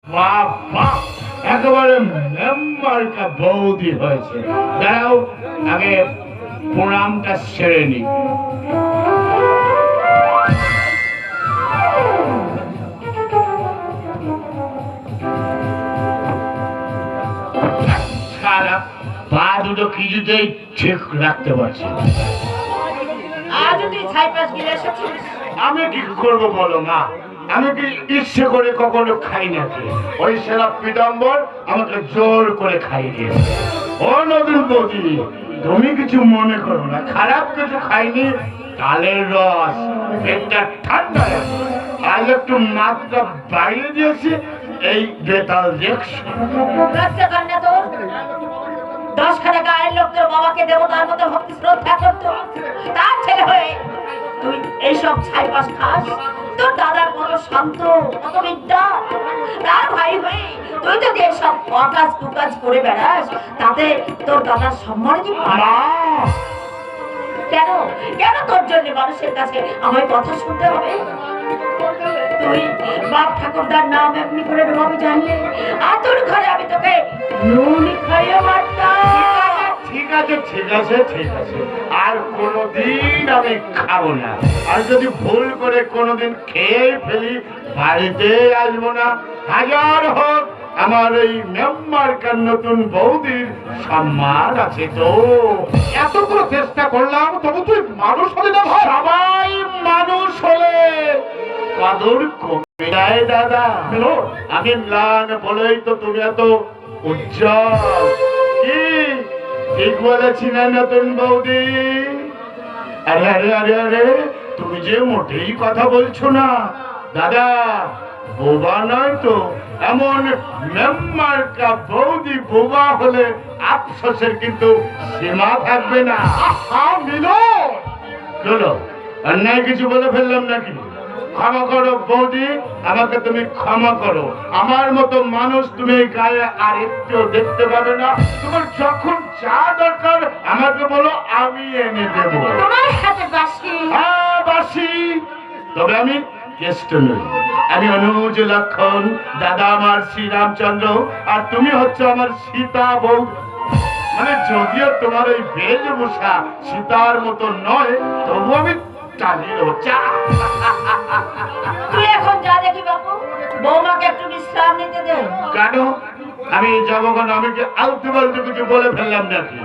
বাবা একেবারে মেম্বারটা বৌদি হয়েছে। দাঁড়াও আগে প্রণামটা সেরে নি। সারা পা দুটো কিছুতেই ঠিক রাখতে পারছি না। আমি কি করবো বলো মা? আমি কি ইচ্ছে করে কখনো খাই নাকি? ওই সেরা পিতাম্বর আমাকে জোর করে খাই দিয়েছে। ও নতুন বৌদি, তুমি কিছু মনে করো না, খারাপ কিছু খাইনি। তালের রস পেটটা ঠান্ডা, আজ একটু মাত্রা বাড়িয়ে দিয়েছি। এই বেতাল দেখছি 10খানা গায়ের লোক তোর বাবাকে দেবতার মতো ভক্তি শ্রদ্ধা করতো, তার ছেলে হয়ে তুই এইসব ছাইপাস খাস? তোর দাদার মতো শান্ত, কত বিদ্যা, তার ভাই হয়ে তুই যদি এসব অকাজ কুকাজ করে বেড়াস, তাতে তোর দাদার সম্মান কি পারা? কেন কেন তোর জন্য মানুষের কাছে আমার কথা শুনতে হবে? তুই বাপ ঠাকুরদার নাম এমনি করে ডোবাবি জানলে আতুর ঘরে আমি তোকে নুন খাইয়ে মারতাম। ঠিক আছে ঠিক আছে ঠিক আছে, আর কোনোদিন আমি খাবো না। আর যদি ভুল করে কোনোদিন খেয়ে ফেলি, বাড়িতে আসবো না। হাজার হোক আমার এই মেম্বারকার নতুন বৌদির সম্মান আছে তো। এতগুলো চেষ্টা করলাম তবু তুই মানুষ হলে না ভাই। সবাই মানুষ হলে কদর কমে যায় দাদা। আমি ম্লান বলেই তো তুমি এত উজ্জ্বল। কি ঠিক বলেছি না নতুন বৌদি? আরে আরে আরে আরে, তুমি যে মোটেই কথা বলছো না দাদা। বোবা নয় তো, এমন মেম্বারকা বৌদি বোবা হলে আফসোসের কিন্তু সীমা থাকবে না। চলো, অন্যায় কিছু বলে ফেললাম নাকি? ক্ষমা করো বৌদি, আমাকে তুমি ক্ষমা করো। আমার মতো মানুষ তুমি এই গায়ে আর একটু দেখতে পাবে না। তোমার যখন যা দরকার আমাকে বলো, আমি এনে দেবো। তোমার হাতে বাঁশি? হ্যাঁ বাঁশি, তবে আমি কেষ্ট নই। আমি অনুজ লক্ষণ, দাদা আমার শ্রীরামচন্দ্র, আর তুমি হচ্ছে আমার সীতা বউ। মানে যদিও তোমার ওই বেশভূষা সীতার মতো নয়, তবু আমি তুই এখন যা দেখি বাবু, বৌমাকে একটু বিশ্রাম নিতে দে। কেন আমি যাবো কেন? আমি কি আলতু ফালতু কিছু বলে ফেললাম নাকি?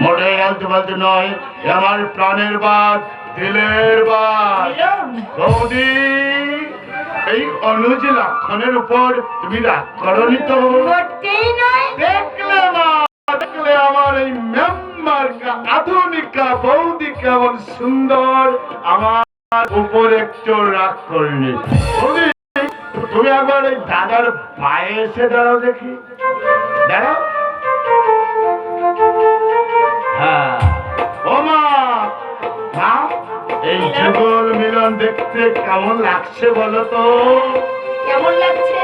মোটেই আলতু ফালতু নয়, আমার প্রাণের বাদ, দিলের বাদ। বৌদি, এই অনুজ লক্ষণের উপর তুমি রাগ করনি তো? দেখলে মা, দেখলে আমার এই মেম্বারকা আধুনিকা বৌদি কেমন সুন্দর, আমার উপর একটু রাগ করনি। বৌদি, তুমি আবার এই দাদার পায়ে এসে দাঁড়াও দেখি। দাঁড়াও। হ্যাঁ ও মা, এই যুগল মিলন দেখতে কেমন লাগছে বলো তো? কেমন লাগছে?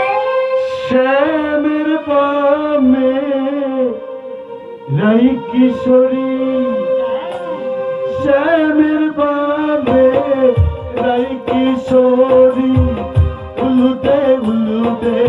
শ্যামের বামে রাই কিশোরী, শ্যামের বামে রাই কিশোরী, উলুদে উলুদে